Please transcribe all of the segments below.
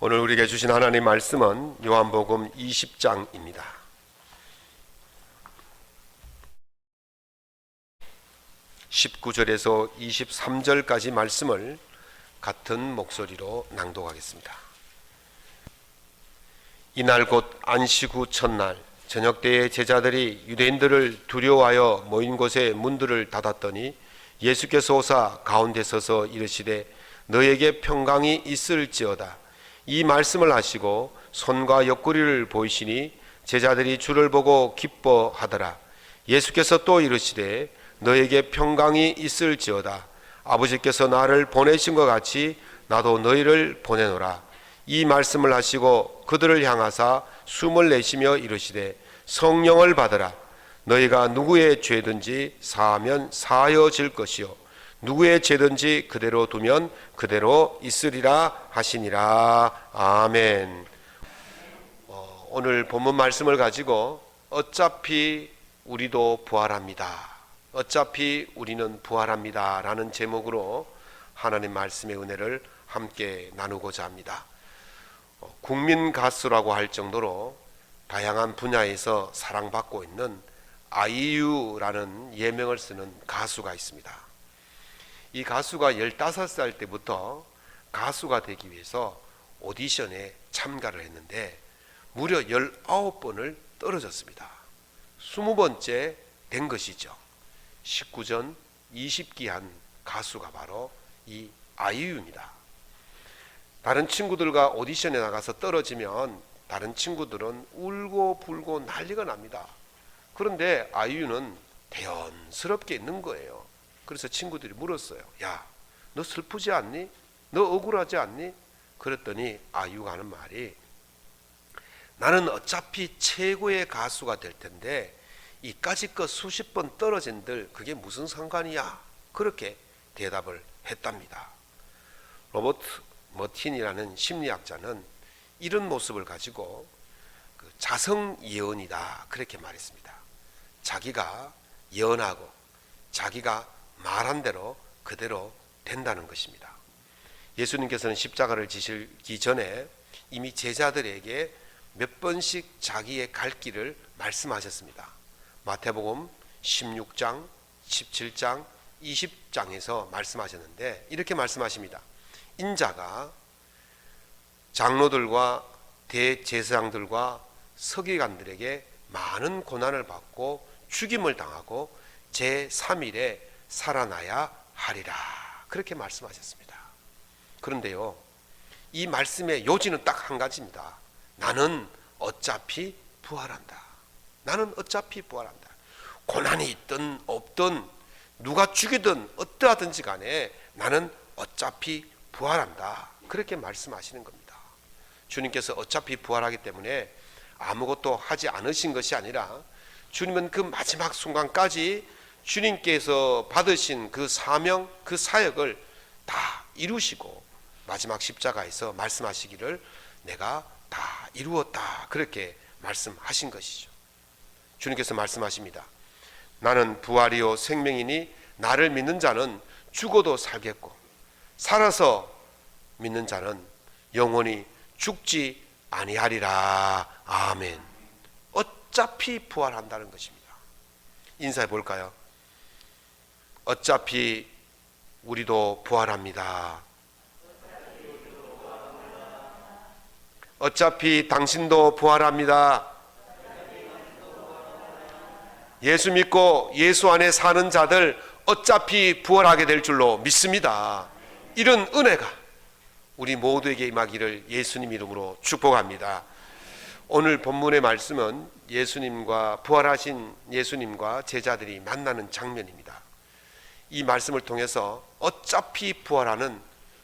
오늘 우리에게 주신 하나님 말씀은 요한복음 20장입니다. 19절에서 23절까지 말씀을 같은 목소리로 낭독하겠습니다. 이날 곧 안식 후 첫날 저녁 때에 제자들이 유대인들을 두려워하여 모인 곳에 문들을 닫았더니 예수께서 오사 가운데 서서 이르시되 너에게 평강이 있을지어다. 이 말씀을 하시고 손과 옆구리를 보이시니 제자들이 주를 보고 기뻐하더라. 예수께서 또 이르시되 너에게 평강이 있을지어다. 아버지께서 나를 보내신 것 같이 나도 너희를 보내노라. 이 말씀을 하시고 그들을 향하사 숨을 내쉬며 이르시되 성령을 받으라. 너희가 누구의 죄든지 사하면 사하여질 것이요 누구의 죄든지 그대로 두면 그대로 있으리라 하시니라. 아멘. 오늘 본문 말씀을 가지고 어차피 우리도 부활합니다. 어차피 우리는 부활합니다 라는 제목으로 하나님 말씀의 은혜를 함께 나누고자 합니다. 국민 가수라고 할 정도로 다양한 분야에서 사랑받고 있는 아이유라는 예명을 쓰는 가수가 있습니다. 이 가수가 15살 때부터 가수가 되기 위해서 오디션에 참가를 했는데 무려 19번을 떨어졌습니다. 20번째 된 것이죠. 19전 20기한 가수가 바로 이 아이유입니다. 다른 친구들과 오디션에 나가서 떨어지면 다른 친구들은 울고 불고 난리가 납니다. 그런데 아이유는 대연스럽게 있는 거예요. 그래서 친구들이 물었어요. 야, 너 슬프지 않니? 너 억울하지 않니? 그랬더니 아이유가 하는 말이 나는 어차피 최고의 가수가 될 텐데 이까짓 수십 번 떨어진들 그게 무슨 상관이야? 그렇게 대답을 했답니다. 로버트 머틴이라는 심리학자는 이런 모습을 가지고 자성 예언이다 그렇게 말했습니다. 자기가 예언하고 자기가 말한 대로 그대로 된다는 것입니다. 예수님께서는 십자가를 지시기 전에 이미 제자들에게 몇 번씩 자기의 갈 길을 말씀하셨습니다. 마태복음 16장, 17장, 20장에서 말씀하셨는데 이렇게 말씀하십니다. 인자가 장로들과 대제사장들과 서기관들에게 많은 고난을 받고 죽임을 당하고 제3일에 살아나야 하리라 그렇게 말씀하셨습니다. 그런데요, 이 말씀의 요지는 딱 한 가지입니다. 나는 어차피 부활한다. 나는 어차피 부활한다. 고난이 있든 없든 누가 죽이든 어떠하든지 간에 나는 어차피 부활한다 그렇게 말씀하시는 겁니다. 주님께서 어차피 부활하기 때문에 아무것도 하지 않으신 것이 아니라 주님은 그 마지막 순간까지 주님께서 받으신 그 사명, 그 사역을 다 이루시고 마지막 십자가에서 말씀하시기를 내가 다 이루었다 그렇게 말씀하신 것이죠. 주님께서 말씀하십니다. 나는 부활이요 생명이니 나를 믿는 자는 죽어도 살겠고 살아서 믿는 자는 영원히 죽지 아니하리라. 아멘. 어차피 부활한다는 것입니다. 인사해 볼까요? 어차피 우리도 부활합니다. 어차피 당신도 부활합니다. 예수 믿고 예수 안에 사는 자들 어차피 부활하게 될 줄로 믿습니다. 이런 은혜가 우리 모두에게 임하기를 예수님 이름으로 축복합니다. 오늘 본문의 말씀은 예수님과 부활하신 예수님과 제자들이 만나는 장면입니다. 이 말씀을 통해서 어차피 부활하는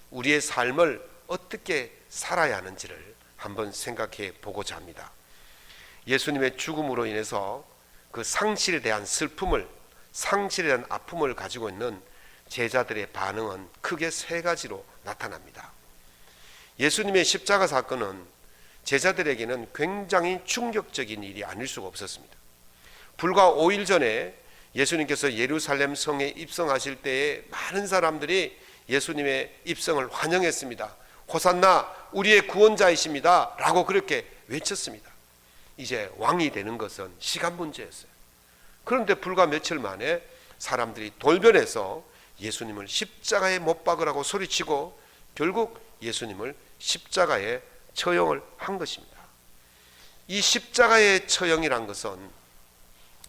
우리의 삶을 어떻게 살아야 하는지를 한번 생각해 보고자 합니다. 예수님의 죽음으로 인해서 그 상실에 대한 슬픔을, 상실에 대한 아픔을 가지고 있는 제자들의 반응은 크게 세 가지로 나타납니다. 예수님의 십자가 사건은 제자들에게는 굉장히 충격적인 일이 아닐 수가 없었습니다. 불과 5일 전에 예수님께서 예루살렘 성에 입성하실 때에 많은 사람들이 예수님의 입성을 환영했습니다. 호산나 우리의 구원자이십니다 라고 그렇게 외쳤습니다. 이제 왕이 되는 것은 시간 문제였어요. 그런데 불과 며칠 만에 사람들이 돌변해서 예수님을 십자가에 못 박으라고 소리치고 결국 예수님을 십자가에 처형을 한 것입니다. 이 십자가의 처형이란 것은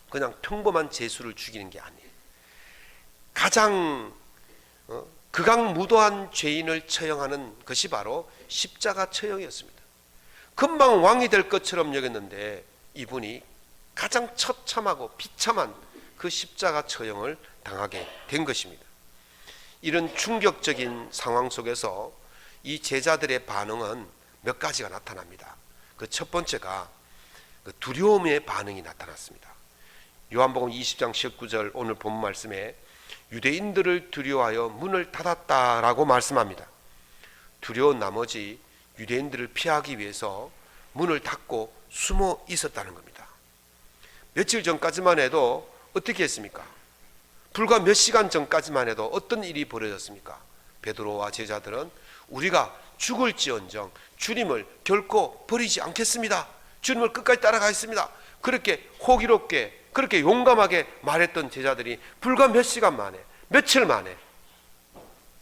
그냥 평범한 죄수를 죽이는 게 아니에요. 가장 극악무도한 죄인을 처형하는 것이 바로 십자가 처형이었습니다. 금방 왕이 될 것처럼 여겼는데 이분이 가장 처참하고 비참한 그 십자가 처형을 당하게 된 것입니다. 이런 충격적인 상황 속에서 이 제자들의 반응은 몇 가지가 나타납니다. 그 첫 번째가 그 두려움의 반응이 나타났습니다. 요한복음 20장 19절 오늘 본 말씀에 유대인들을 두려워하여 문을 닫았다라고 말씀합니다. 두려운 나머지 유대인들을 피하기 위해서 문을 닫고 숨어 있었다는 겁니다. 며칠 전까지만 해도 어떻게 했습니까? 불과 몇 시간 전까지만 해도 어떤 일이 벌어졌습니까? 베드로와 제자들은 우리가 죽을지언정 주님을 결코 버리지 않겠습니다. 주님을 끝까지 따라가겠습니다. 그렇게 호기롭게 그렇게 용감하게 말했던 제자들이 불과 몇 시간 만에 며칠 만에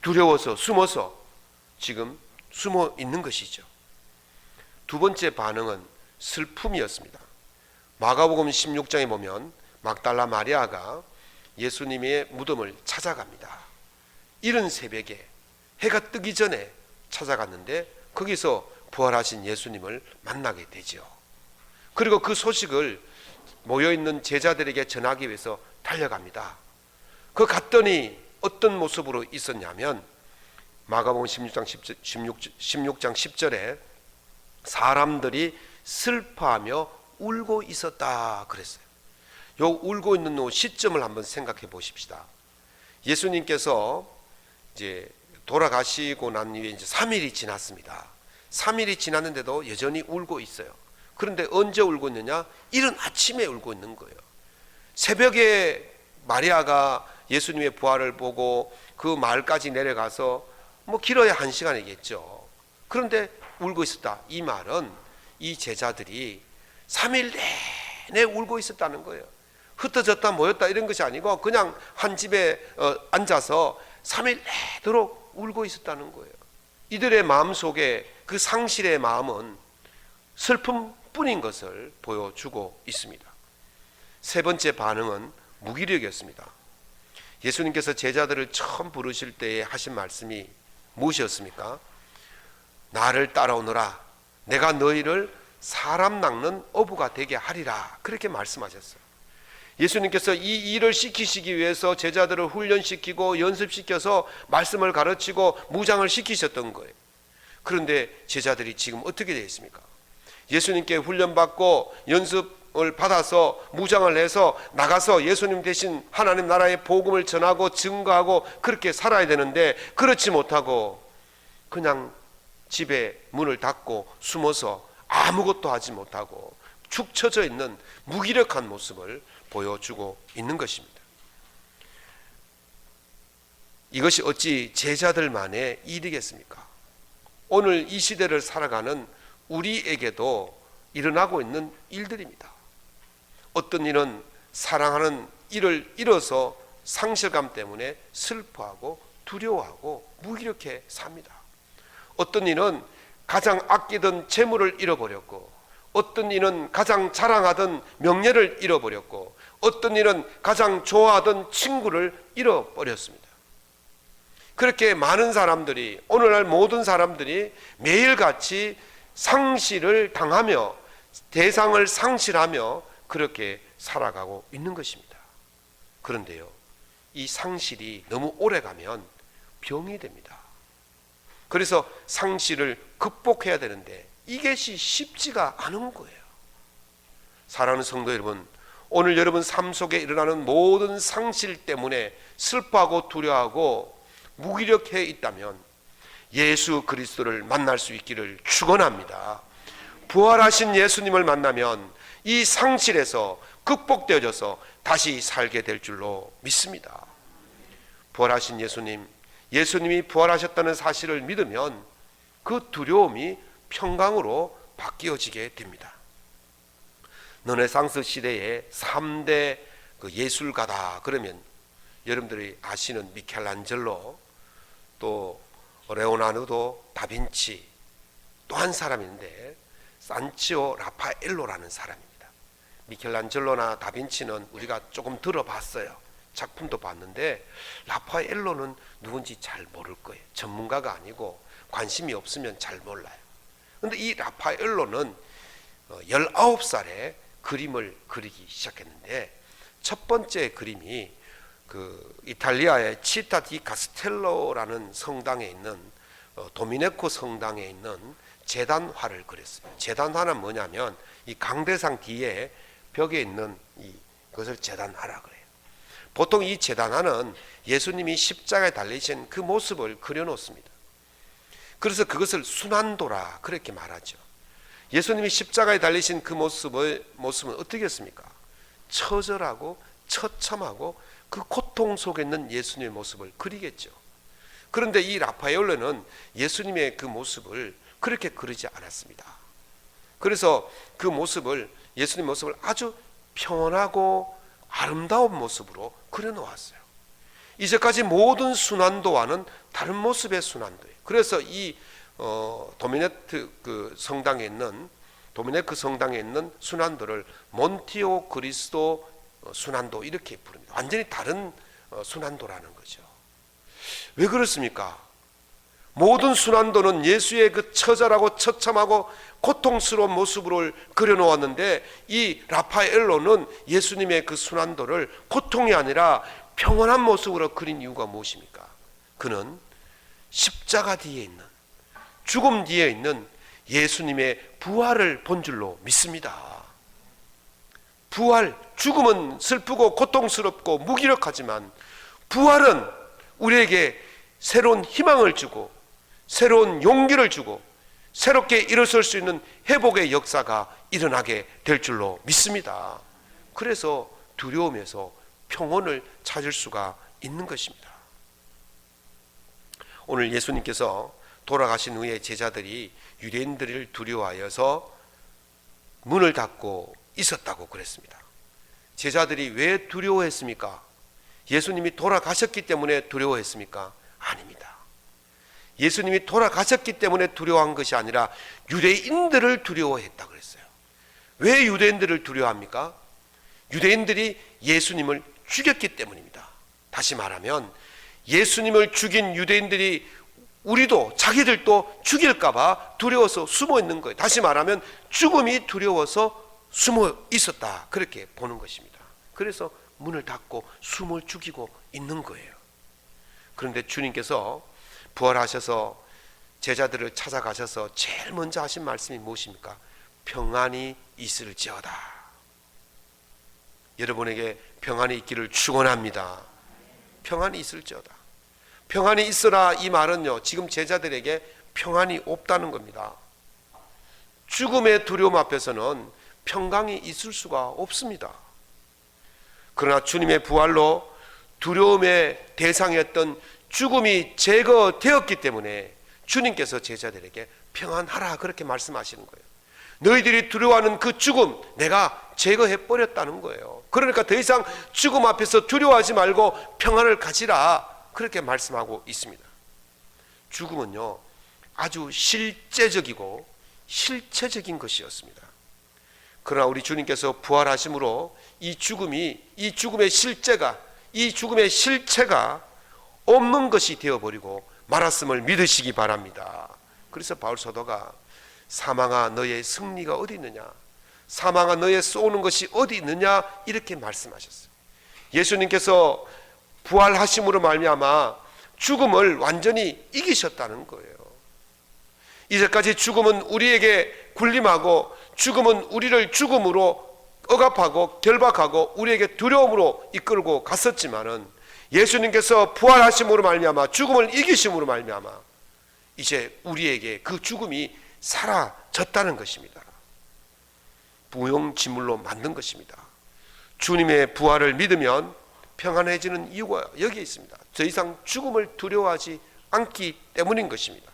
두려워서 숨어서 지금 숨어 있는 것이죠. 두 번째 반응은 슬픔이었습니다. 마가복음 16장에 보면 막달라 마리아가 예수님의 무덤을 찾아갑니다. 이른 새벽에 해가 뜨기 전에 찾아갔는데 거기서 부활하신 예수님을 만나게 되죠. 그리고 그 소식을 모여있는 제자들에게 전하기 위해서 달려갑니다. 그 갔더니 어떤 모습으로 있었냐면 마가복음 16장 10절에 사람들이 슬퍼하며 울고 있었다 그랬어요. 요 울고 있는 요 시점을 한번 생각해 보십시다. 예수님께서 이제 돌아가시고 난 이후에 이제 3일이 지났습니다. 3일이 지났는데도 여전히 울고 있어요. 그런데 언제 울고 있느냐? 이른 아침에 울고 있는 거예요. 새벽에 마리아가 예수님의 부활을 보고 그 마을까지 내려가서 뭐 길어야 1시간이겠죠. 그런데 울고 있었다. 이 말은 이 제자들이 3일 내내 울고 있었다는 거예요. 흩어졌다 모였다 이런 것이 아니고 그냥 한 집에 앉아서 3일 내도록 울고 있었다는 거예요. 이들의 마음속에 그 상실의 마음은 슬픔뿐인 것을 보여주고 있습니다. 세 번째 반응은 무기력이었습니다. 예수님께서 제자들을 처음 부르실 때에 하신 말씀이 무엇이었습니까? 나를 따라오너라. 내가 너희를 사람 낚는 어부가 되게 하리라. 그렇게 말씀하셨어요. 예수님께서 이 일을 시키시기 위해서 제자들을 훈련시키고 연습시켜서 말씀을 가르치고 무장을 시키셨던 거예요. 그런데 제자들이 지금 어떻게 되어 있습니까? 예수님께 훈련받고 연습을 받아서 무장을 해서 나가서 예수님 대신 하나님 나라의 복음을 전하고 증거하고 그렇게 살아야 되는데 그렇지 못하고 그냥 집에 문을 닫고 숨어서 아무것도 하지 못하고 축 처져 있는 무기력한 모습을 보여주고 있는 것입니다. 이것이 어찌 제자들만의 일이겠습니까? 오늘 이 시대를 살아가는 우리에게도 일어나고 있는 일들입니다. 어떤 일은 사랑하는 일을 잃어서 상실감 때문에 슬퍼하고 두려워하고 무기력해 삽니다. 어떤 일은 가장 아끼던 재물을 잃어버렸고, 어떤 일은 가장 자랑하던 명예를 잃어버렸고, 어떤 일은 가장 좋아하던 친구를 잃어버렸습니다. 그렇게 많은 사람들이, 오늘날 모든 사람들이 매일같이 상실을 당하며 대상을 상실하며 그렇게 살아가고 있는 것입니다. 그런데요, 이 상실이 너무 오래가면 병이 됩니다. 그래서 상실을 극복해야 되는데 이것이 쉽지가 않은 거예요. 사랑하는 성도 여러분, 오늘 여러분 삶 속에 일어나는 모든 상실 때문에 슬퍼하고 두려워하고 무기력해 있다면 예수 그리스도를 만날 수 있기를 축원합니다. 부활하신 예수님을 만나면 이 상실에서 극복되어져서 다시 살게 될 줄로 믿습니다. 부활하신 예수님, 예수님이 부활하셨다는 사실을 믿으면 그 두려움이 평강으로 바뀌어지게 됩니다. 르네상스 시대의 3대 예술가다 그러면 여러분들이 아시는 미켈란젤로, 또 레오나르도 다빈치, 또 한 사람인데 산치오 라파엘로라는 사람입니다. 미켈란젤로나 다빈치는 우리가 조금 들어봤어요. 작품도 봤는데 라파엘로는 누군지 잘 모를 거예요. 전문가가 아니고 관심이 없으면 잘 몰라요. 그런데 이 라파엘로는 19살에 그림을 그리기 시작했는데, 첫 번째 그림이 이탈리아의 치타 디 카스텔로라는 성당에 있는 도미네코 성당에 있는 제단화를 그렸어요. 제단화는 뭐냐면 이 강대상 뒤에 벽에 있는 그것을 제단화라 그래요. 보통 이 제단화는 예수님이 십자가에 달리신 그 모습을 그려놓습니다. 그래서 그것을 순환도라 그렇게 말하죠. 예수님이 십자가에 달리신 그 모습은 어떻게 했습니까? 처절하고 처참하고 그 고통 속에 있는 예수님의 모습을 그리겠죠. 그런데 이 라파엘로는 예수님의 그 모습을 그렇게 그리지 않았습니다. 그래서 그 모습을, 예수님 모습을 아주 평온하고 아름다운 모습으로 그려놓았어요. 이제까지 모든 순환도와는 다른 모습의 순환도예요. 그래서 이 도미네크 성당에 있는 순환도를 몬티오 그리스도 순환도 이렇게 부릅니다. 완전히 다른 순환도라는 거죠. 왜 그렇습니까? 모든 순환도는 예수의 그 처절하고 처참하고 고통스러운 모습을 그려놓았는데, 이 라파엘로는 예수님의 그 순환도를 고통이 아니라 평온한 모습으로 그린 이유가 무엇입니까? 그는 십자가 뒤에 있는, 죽음 뒤에 있는 예수님의 부활을 본 줄로 믿습니다. 부활, 죽음은 슬프고 고통스럽고 무기력하지만 부활은 우리에게 새로운 희망을 주고 새로운 용기를 주고 새롭게 일어설 수 있는 회복의 역사가 일어나게 될 줄로 믿습니다. 그래서 두려움에서 평온을 찾을 수가 있는 것입니다. 오늘 예수님께서 돌아가신 후에 제자들이 유대인들을 두려워하여서 문을 닫고 있었다고 그랬습니다. 제자들이 왜 두려워했습니까? 예수님이 돌아가셨기 때문에 두려워했습니까? 아닙니다. 예수님이 돌아가셨기 때문에 두려워한 것이 아니라 유대인들을 두려워했다 그랬어요. 왜 유대인들을 두려워합니까? 유대인들이 예수님을 죽였기 때문입니다. 다시 말하면 예수님을 죽인 유대인들이 우리도, 자기들도 죽일까봐 두려워서 숨어 있는 거예요. 다시 말하면 죽음이 두려워서 숨어 있었다, 그렇게 보는 것입니다. 그래서 문을 닫고 숨을 죽이고 있는 거예요. 그런데 주님께서 부활하셔서 제자들을 찾아가셔서 제일 먼저 하신 말씀이 무엇입니까? 평안이 있을지어다. 여러분에게 평안이 있기를 축원합니다. 평안이 있을지어다. 평안이 있어라, 이 말은요, 지금 제자들에게 평안이 없다는 겁니다. 죽음의 두려움 앞에서는 평강이 있을 수가 없습니다. 그러나 주님의 부활로 두려움의 대상이었던 죽음이 제거되었기 때문에 주님께서 제자들에게 평안하라, 그렇게 말씀하시는 거예요. 너희들이 두려워하는 그 죽음 내가 제거해버렸다는 거예요. 그러니까 더 이상 죽음 앞에서 두려워하지 말고 평안을 가지라, 그렇게 말씀하고 있습니다. 죽음은요, 아주 실제적이고 실체적인 것이었습니다. 그러나 우리 주님께서 부활하심으로 이 죽음의 실체가 없는 것이 되어버리고 말았음을 믿으시기 바랍니다. 그래서 바울 사도가 사망아 너의 승리가 어디 있느냐, 사망아 너의 쏘는 것이 어디 있느냐, 이렇게 말씀하셨어요. 예수님께서 부활하심으로 말미암아 죽음을 완전히 이기셨다는 거예요. 이제까지 죽음은 우리에게 군림하고 죽음은 우리를 죽음으로 억압하고 결박하고 우리에게 두려움으로 이끌고 갔었지만은 예수님께서 부활하심으로 말미암아 죽음을 이기심으로 말미암아 이제 우리에게 그 죽음이 사라졌다는 것입니다. 무용지물로 만든 것입니다. 주님의 부활을 믿으면 평안해지는 이유가 여기에 있습니다. 더 이상 죽음을 두려워하지 않기 때문인 것입니다.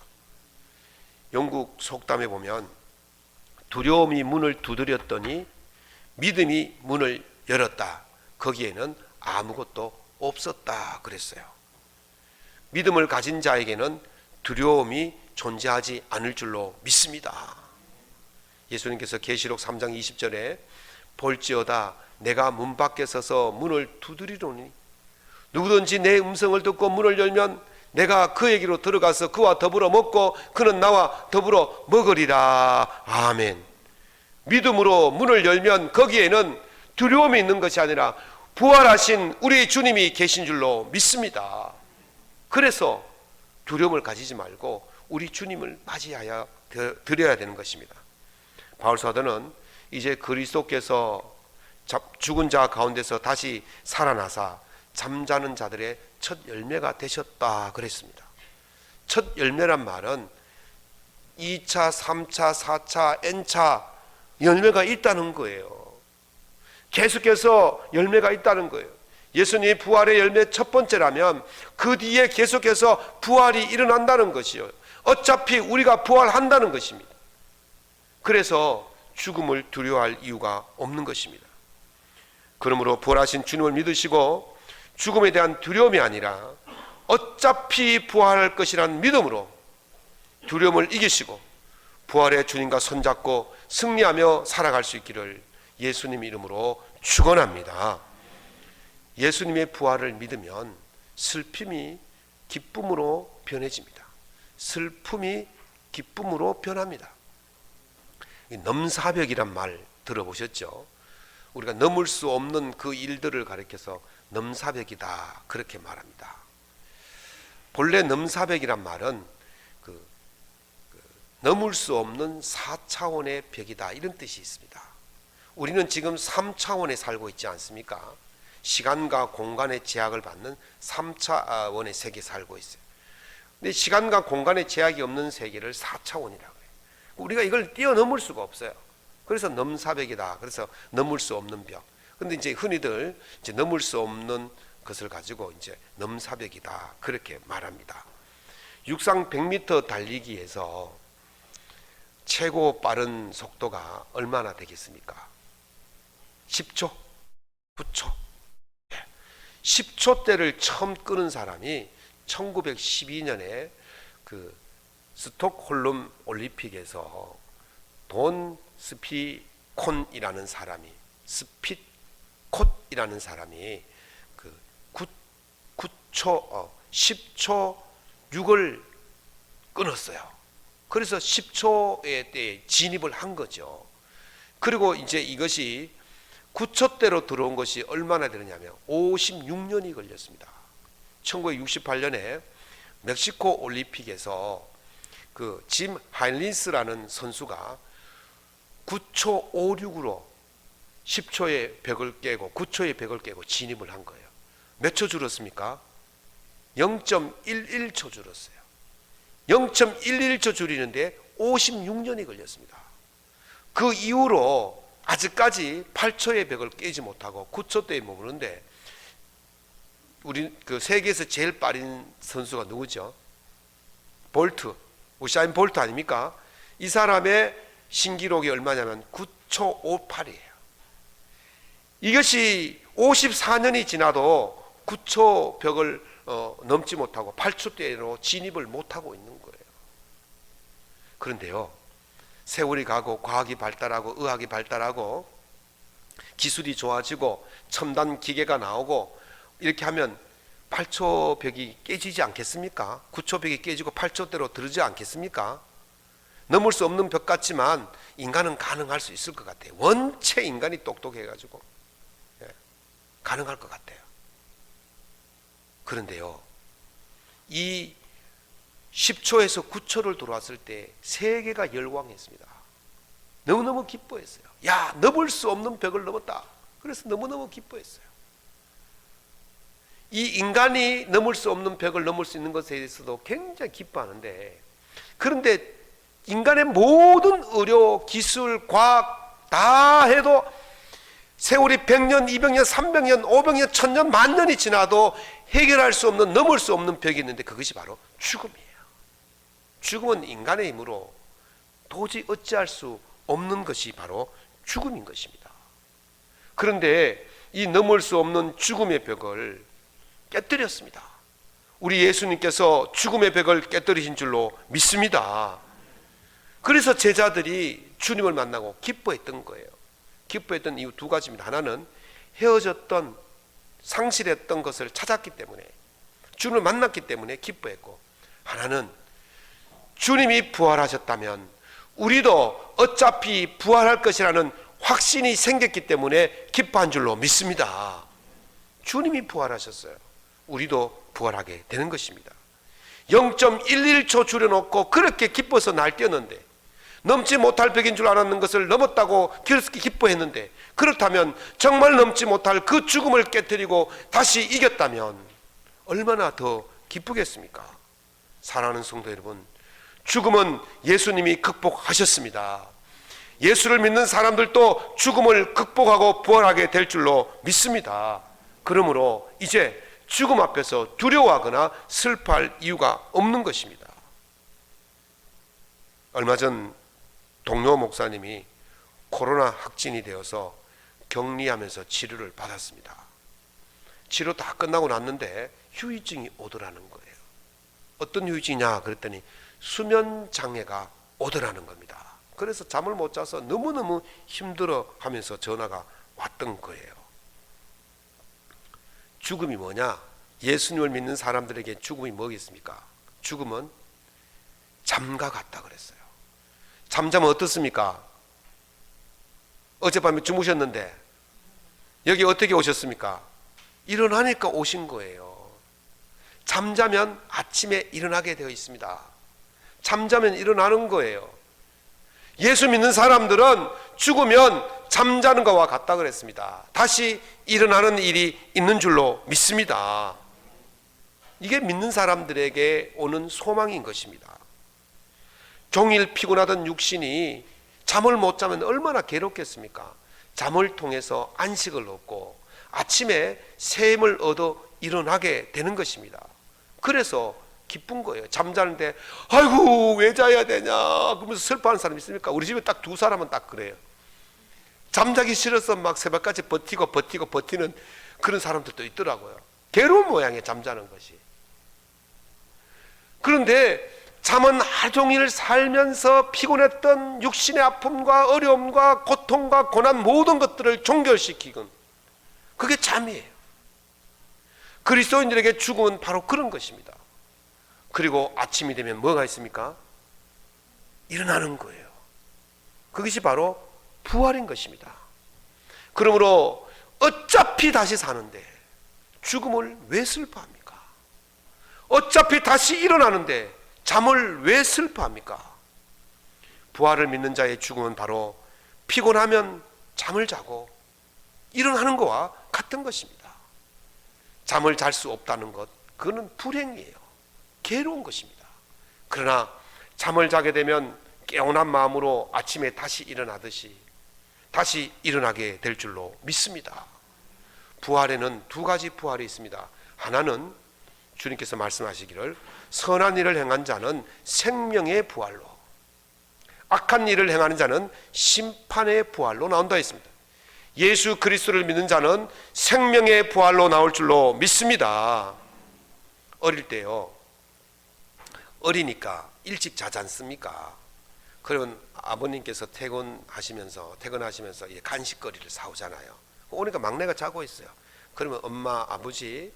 영국 속담에 보면 두려움이 문을 두드렸더니 믿음이 문을 열었다. 거기에는 아무것도 없었다 그랬어요. 믿음을 가진 자에게는 두려움이 존재하지 않을 줄로 믿습니다. 예수님께서 계시록 3장 20절에 볼지어다 내가 문 밖에 서서 문을 두드리노니 누구든지 내 음성을 듣고 문을 열면 내가 그에게로 들어가서 그와 더불어 먹고 그는 나와 더불어 먹으리라. 아멘. 믿음으로 문을 열면 거기에는 두려움이 있는 것이 아니라 부활하신 우리 주님이 계신 줄로 믿습니다. 그래서 두려움을 가지지 말고 우리 주님을 맞이하여 드려야 되는 것입니다. 바울 사도는 이제 그리스도께서 죽은 자 가운데서 다시 살아나사 잠자는 자들의 첫 열매가 되셨다 그랬습니다. 첫 열매란 말은 2차, 3차, 4차, N차 열매가 있다는 거예요. 계속해서 열매가 있다는 거예요. 예수님의 부활의 열매 첫 번째라면 그 뒤에 계속해서 부활이 일어난다는 것이요. 어차피 우리가 부활한다는 것입니다. 그래서 죽음을 두려워할 이유가 없는 것입니다. 그러므로 부활하신 주님을 믿으시고 죽음에 대한 두려움이 아니라 어차피 부활할 것이라는 믿음으로 두려움을 이기시고 부활의 주님과 손잡고 승리하며 살아갈 수 있기를 예수님 이름으로 축원합니다. 예수님의 부활을 믿으면 슬픔이 기쁨으로 변해집니다. 슬픔이 기쁨으로 변합니다. 넘사벽이란 말 들어보셨죠? 우리가 넘을 수 없는 그 일들을 가리켜서 넘사벽이다 그렇게 말합니다. 본래 넘사벽이란 말은 넘을 수 없는 4차원의 벽이다 이런 뜻이 있습니다. 우리는 지금 3차원에 살고 있지 않습니까? 시간과 공간의 제약을 받는 3차원의 세계에 살고 있어요. 근데 시간과 공간의 제약이 없는 세계를 4차원이라고 해요. 우리가 이걸 뛰어넘을 수가 없어요. 그래서 넘사벽이다. 그래서 넘을 수 없는 벽. 근데 이제 흔히들 이제 넘을 수 없는 것을 가지고 이제 넘사벽이다 그렇게 말합니다. 육상 100m 달리기에서 최고 빠른 속도가 얼마나 되겠습니까? 10초? 9초? 10초대를 처음 끄는 사람이 1912년에 그 스톡홀름 올림픽에서 돈 스피콘이라는 사람이 스피콧이라는 사람이 그 10초 6을 끊었어요. 그래서 10초의 때에 진입을 한 거죠. 그리고 이제 이것이 9초대로 들어온 것이 얼마나 되느냐면 56년이 걸렸습니다. 1968년에 멕시코 올림픽에서 그 짐 하일린스라는 선수가 9초 56으로 10초의 벽을 깨고 9초의 벽을 깨고 진입을 한 거예요. 몇 초 줄었습니까? 0.11초 줄었어요. 0.11초 줄이는데 56년이 걸렸습니다. 그 이후로 아직까지 8초의 벽을 깨지 못하고 9초대에 머무는데 우리 그 세계에서 제일 빠른 선수가 누구죠? 볼트, 우사인 볼트 아닙니까? 이 사람의 신기록이 얼마냐면 9초 58이에요. 이것이 54년이 지나도 9초 벽을 넘지 못하고 8초대로 진입을 못하고 있는 거예요. 그런데요, 세월이 가고 과학이 발달하고 의학이 발달하고 기술이 좋아지고 첨단 기계가 나오고 이렇게 하면 8초 벽이 깨지지 않겠습니까? 9초 벽이 깨지고 8초대로 들지 않겠습니까? 넘을 수 없는 벽 같지만 인간은 가능할 수 있을 것 같아요. 원체 인간이 똑똑해가지고 가능할 것 같아요. 그런데요, 이 10초에서 9초를 돌아왔을 때 세계가 열광했습니다. 너무너무 기뻐했어요. 야, 넘을 수 없는 벽을 넘었다. 그래서 너무너무 기뻐했어요. 이 인간이 넘을 수 없는 벽을 넘을 수 있는 것에 대해서도 굉장히 기뻐하는데, 그런데 인간의 모든 의료, 기술, 과학 다 해도 세월이 100년, 200년, 300년, 500년, 1000년, 만년이 지나도 해결할 수 없는, 넘을 수 없는 벽이 있는데 그것이 바로 죽음이에요. 죽음은 인간의 힘으로 도저히 어찌할 수 없는 것이 바로 죽음인 것입니다. 그런데 이 넘을 수 없는 죽음의 벽을 깨뜨렸습니다. 우리 예수님께서 죽음의 벽을 깨뜨리신 줄로 믿습니다. 그래서 제자들이 주님을 만나고 기뻐했던 거예요. 기뻐했던 이유 두 가지입니다. 하나는 헤어졌던 상실했던 것을 찾았기 때문에, 주님을 만났기 때문에 기뻐했고, 하나는 주님이 부활하셨다면 우리도 어차피 부활할 것이라는 확신이 생겼기 때문에 기뻐한 줄로 믿습니다. 주님이 부활하셨어요. 우리도 부활하게 되는 것입니다. 0.11초 줄여놓고 그렇게 기뻐서 날뛰었는데, 넘지 못할 벽인 줄 알았는 것을 넘었다고 그렇게 기뻐했는데, 그렇다면 정말 넘지 못할 그 죽음을 깨뜨리고 다시 이겼다면 얼마나 더 기쁘겠습니까? 사랑하는 성도 여러분, 죽음은 예수님이 극복하셨습니다. 예수를 믿는 사람들도 죽음을 극복하고 부활하게 될 줄로 믿습니다. 그러므로 이제 죽음 앞에서 두려워하거나 슬퍼할 이유가 없는 것입니다. 얼마 전 동료 목사님이 코로나 확진이 되어서 격리하면서 치료를 받았습니다. 치료 다 끝나고 났는데 후유증이 오더라는 거예요. 어떤 후유증이냐 그랬더니 수면 장애가 오더라는 겁니다. 그래서 잠을 못 자서 너무너무 힘들어 하면서 전화가 왔던 거예요. 죽음이 뭐냐? 예수님을 믿는 사람들에게 죽음이 뭐겠습니까? 죽음은 잠과 같다 그랬어요. 잠자면 어떻습니까? 어젯밤에 주무셨는데 여기 어떻게 오셨습니까? 일어나니까 오신 거예요. 잠자면 아침에 일어나게 되어 있습니다. 잠자면 일어나는 거예요. 예수 믿는 사람들은 죽으면 잠자는 것과 같다 그랬습니다. 다시 일어나는 일이 있는 줄로 믿습니다. 이게 믿는 사람들에게 오는 소망인 것입니다. 종일 피곤하던 육신이 잠을 못 자면 얼마나 괴롭겠습니까? 잠을 통해서 안식을 얻고 아침에 새 힘을 얻어 일어나게 되는 것입니다. 그래서 기쁜 거예요. 잠자는데 아이고 왜 자야 되냐 그러면서 슬퍼하는 사람 있습니까? 우리 집에 딱 두 사람은 딱 그래요. 잠자기 싫어서 막 새벽까지 버티는 그런 사람들도 있더라고요. 괴로운 모양이에요, 잠자는 것이. 그런데 잠은 하루 종일 살면서 피곤했던 육신의 아픔과 어려움과 고통과 고난 모든 것들을 종결시키건 그게 잠이에요. 그리스도인들에게 죽음은 바로 그런 것입니다. 그리고 아침이 되면 뭐가 있습니까? 일어나는 거예요. 그것이 바로 부활인 것입니다. 그러므로 어차피 다시 사는데 죽음을 왜 슬퍼합니까? 어차피 다시 일어나는데 잠을 왜 슬퍼합니까? 부활을 믿는 자의 죽음은 바로 피곤하면 잠을 자고 일어나는 것과 같은 것입니다. 잠을 잘 수 없다는 것, 그거는 불행이에요. 괴로운 것입니다. 그러나 잠을 자게 되면 깨어난 마음으로 아침에 다시 일어나듯이 다시 일어나게 될 줄로 믿습니다. 부활에는 두 가지 부활이 있습니다. 하나는 주님께서 말씀하시기를 선한 일을 행한 자는 생명의 부활로, 악한 일을 행하는 자는 심판의 부활로 나온다 했습니다. 예수 그리스도를 믿는 자는 생명의 부활로 나올 줄로 믿습니다. 어릴 때요, 어리니까 일찍 자지 않습니까? 그러면 아버님께서 퇴근하시면서 간식거리를 사오잖아요. 오니까 막내가 자고 있어요. 그러면 엄마, 아버지,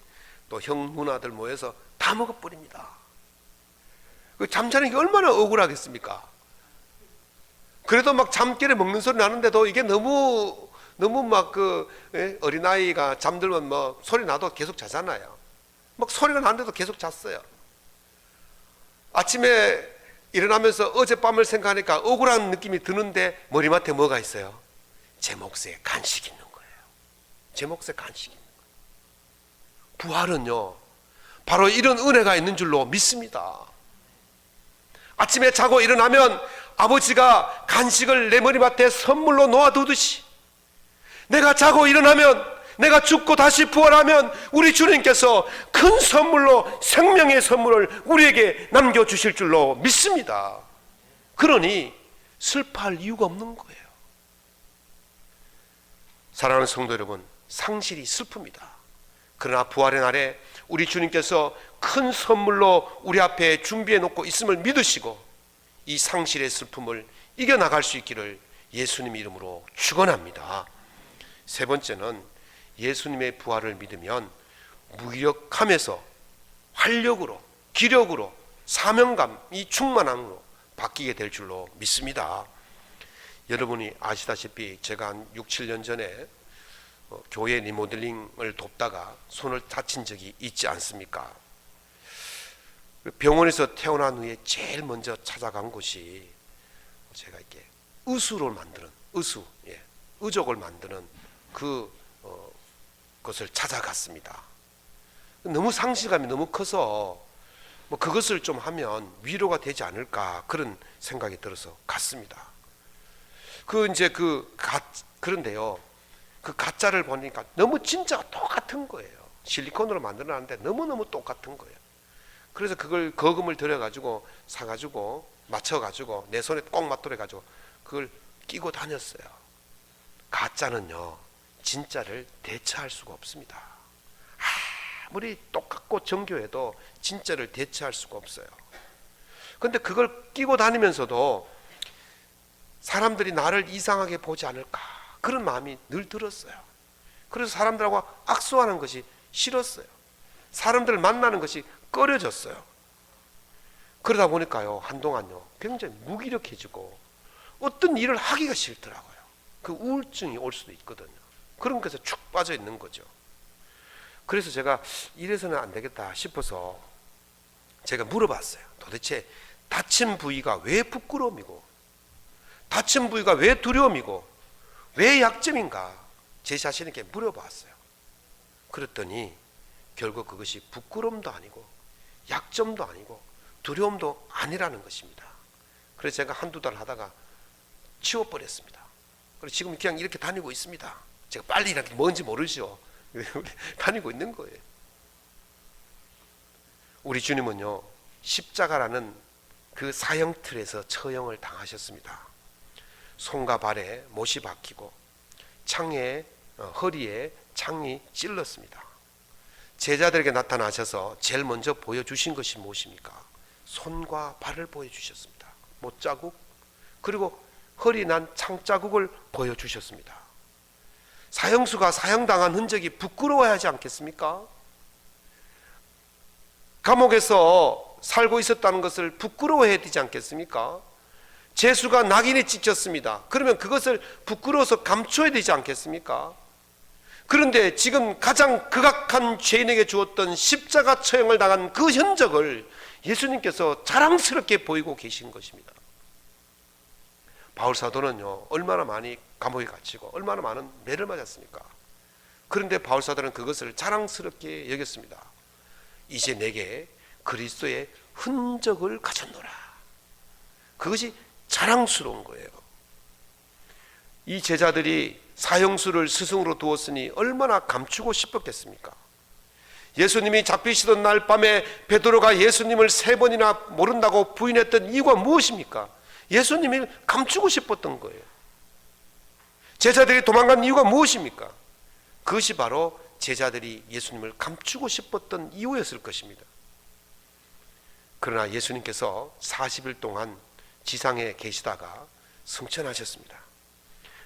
또 형, 누나들 모여서 다 먹어버립니다. 잠자는 게 얼마나 억울하겠습니까? 그래도 막 잠결에 먹는 소리 나는데도 이게 너무 막 어린아이가 잠들면 뭐 소리 나도 계속 자잖아요. 막 소리가 나는데도 계속 잤어요. 아침에 일어나면서 어젯밤을 생각하니까 억울한 느낌이 드는데 머리맡에 뭐가 있어요? 제 몫에 간식이 있는 거예요. 제 몫에 간식이 있는 거예요. 부활은요, 바로 이런 은혜가 있는 줄로 믿습니다. 아침에 자고 일어나면 아버지가 간식을 내 머리맡에 선물로 놓아두듯이, 내가 자고 일어나면, 내가 죽고 다시 부활하면 우리 주님께서 큰 선물로 생명의 선물을 우리에게 남겨주실 줄로 믿습니다. 그러니 슬퍼할 이유가 없는 거예요. 사랑하는 성도 여러분, 상실이 슬픕니다. 그러나 부활의 날에 우리 주님께서 큰 선물로 우리 앞에 준비해 놓고 있음을 믿으시고 이 상실의 슬픔을 이겨나갈 수 있기를 예수님 이름으로 축원합니다. 세 번째는 예수님의 부활을 믿으면 무기력함에서 활력으로, 기력으로, 사명감이 충만함으로 바뀌게 될 줄로 믿습니다. 여러분이 아시다시피 제가 한 6, 7년 전에 교회 리모델링을 돕다가 손을 다친 적이 있지 않습니까? 병원에서 태어난 후에 제일 먼저 찾아간 곳이 제가 이렇게 의수를 만드는 의족을 만드는 그것을 찾아갔습니다. 너무 상실감이 너무 커서 그것을 좀 하면 위로가 되지 않을까 그런 생각이 들어서 갔습니다. 그런데요, 그 가짜를 보니까 너무 진짜 똑같은 거예요. 실리콘으로 만들어놨는데 너무너무 똑같은 거예요. 그래서 그걸 거금을 들여가지고 사가지고 맞춰가지고 내 손에 꼭 맞돌아가지고 그걸 끼고 다녔어요. 가짜는요, 진짜를 대체할 수가 없습니다. 아무리 똑같고 정교해도 진짜를 대체할 수가 없어요. 그런데 그걸 끼고 다니면서도 사람들이 나를 이상하게 보지 않을까 그런 마음이 늘 들었어요. 그래서 사람들하고 악수하는 것이 싫었어요. 사람들을 만나는 것이 꺼려졌어요. 그러다 보니까요, 한동안요 굉장히 무기력해지고 어떤 일을 하기가 싫더라고요. 그 우울증이 올 수도 있거든요. 그런 것에 축 빠져 있는 거죠. 그래서 제가 이래서는 안 되겠다 싶어서 제가 물어봤어요. 도대체 다친 부위가 왜 부끄러움이고 다친 부위가 왜 두려움이고 왜 약점인가 제 자신에게 물어봤어요. 그랬더니 결국 그것이 부끄러움도 아니고 약점도 아니고 두려움도 아니라는 것입니다. 그래서 제가 한두 달 하다가 치워버렸습니다. 그래서 지금 그냥 이렇게 다니고 있습니다. 제가 빨리 이렇게 뭔지 모르죠. 다니고 있는 거예요. 우리 주님은요, 십자가라는 그 사형 틀에서 처형을 당하셨습니다. 손과 발에 못이 박히고 허리에 창이 찔렀습니다. 제자들에게 나타나셔서 제일 먼저 보여주신 것이 무엇입니까? 손과 발을 보여주셨습니다. 못자국, 그리고 허리 난 창자국을 보여주셨습니다. 사형수가 사형당한 흔적이 부끄러워야 하지 않겠습니까? 감옥에서 살고 있었다는 것을 부끄러워해야 되지 않겠습니까? 죄수가 낙인에 찍혔습니다. 그러면 그것을 부끄러워서 감춰야 되지 않겠습니까? 그런데 지금 가장 극악한 죄인에게 주었던 십자가 처형을 당한 그 흔적을 예수님께서 자랑스럽게 보이고 계신 것입니다. 바울 사도는요, 얼마나 많이 감옥에 갇히고 얼마나 많은 매를 맞았습니까? 그런데 바울 사도는 그것을 자랑스럽게 여겼습니다. 이제 내게 그리스도의 흔적을 가졌노라. 그것이 자랑스러운 거예요. 이 제자들이 사형수를 스승으로 두었으니 얼마나 감추고 싶었겠습니까? 예수님이 잡히시던 날 밤에 베드로가 예수님을 3번이나 모른다고 부인했던 이유가 무엇입니까? 예수님을 감추고 싶었던 거예요. 제자들이 도망간 이유가 무엇입니까? 그것이 바로 제자들이 예수님을 감추고 싶었던 이유였을 것입니다. 그러나 예수님께서 40일 동안 지상에 계시다가 승천하셨습니다.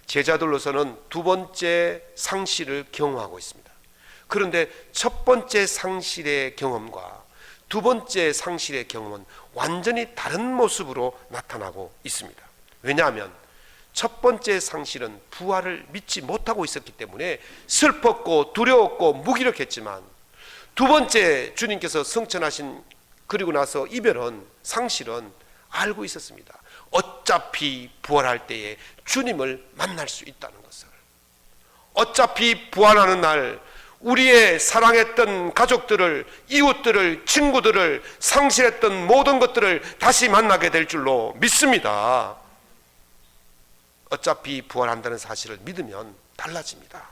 제자들로서는 두 번째 상실을 경험하고 있습니다. 그런데 첫 번째 상실의 경험과 두 번째 상실의 경험은 완전히 다른 모습으로 나타나고 있습니다. 왜냐하면 첫 번째 상실은 부활을 믿지 못하고 있었기 때문에 슬펐고 두려웠고 무기력했지만, 두 번째 주님께서 승천하신 그리고 나서 이별은 상실은 알고 있었습니다. 어차피 부활할 때에 주님을 만날 수 있다는 것을, 어차피 부활하는 날 우리의 사랑했던 가족들을, 이웃들을, 친구들을, 상실했던 모든 것들을 다시 만나게 될 줄로 믿습니다. 어차피 부활한다는 사실을 믿으면 달라집니다.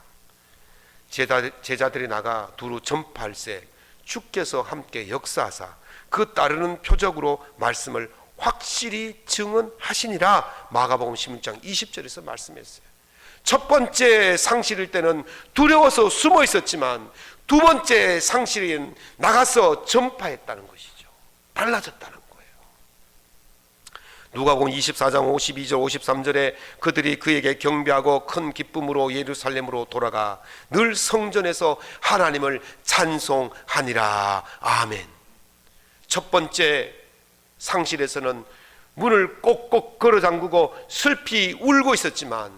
제자들이 나가 두루 전파할세 주께서 함께 역사하사 그 따르는 표적으로 말씀을 확실히 증언하시니라. 마가복음 16장 20절에서 말씀했어요. 첫 번째 상실일 때는 두려워서 숨어 있었지만 두 번째 상실은 나가서 전파했다는 것이죠. 달라졌다는 거예요. 누가복음 24장 52절 53절에 그들이 그에게 경배하고 큰 기쁨으로 예루살렘으로 돌아가 늘 성전에서 하나님을 찬송하니라. 아멘. 첫 번째 상실에서는 문을 꼭꼭 걸어 잠그고 슬피 울고 있었지만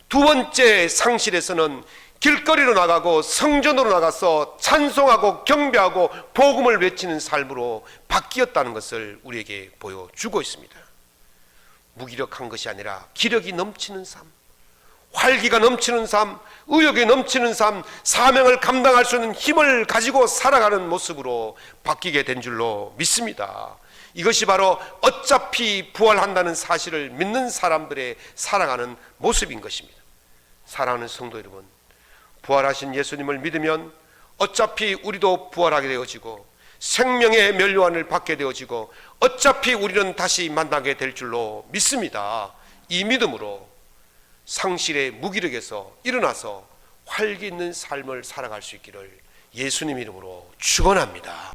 두 번째 상실에서는 길거리로 나가고 성전으로 나가서 찬송하고 경배하고 복음을 외치는 삶으로 바뀌었다는 것을 우리에게 보여주고 있습니다. 무기력한 것이 아니라 기력이 넘치는 삶, 활기가 넘치는 삶, 의욕이 넘치는 삶, 사명을 감당할 수 있는 힘을 가지고 살아가는 모습으로 바뀌게 된 줄로 믿습니다. 이것이 바로 어차피 부활한다는 사실을 믿는 사람들의 살아가는 모습인 것입니다. 사랑하는 성도 여러분, 부활하신 예수님을 믿으면 어차피 우리도 부활하게 되어지고 생명의 면류관을 받게 되어지고 어차피 우리는 다시 만나게 될 줄로 믿습니다. 이 믿음으로 상실의 무기력에서 일어나서 활기 있는 삶을 살아갈 수 있기를 예수님 이름으로 축원합니다.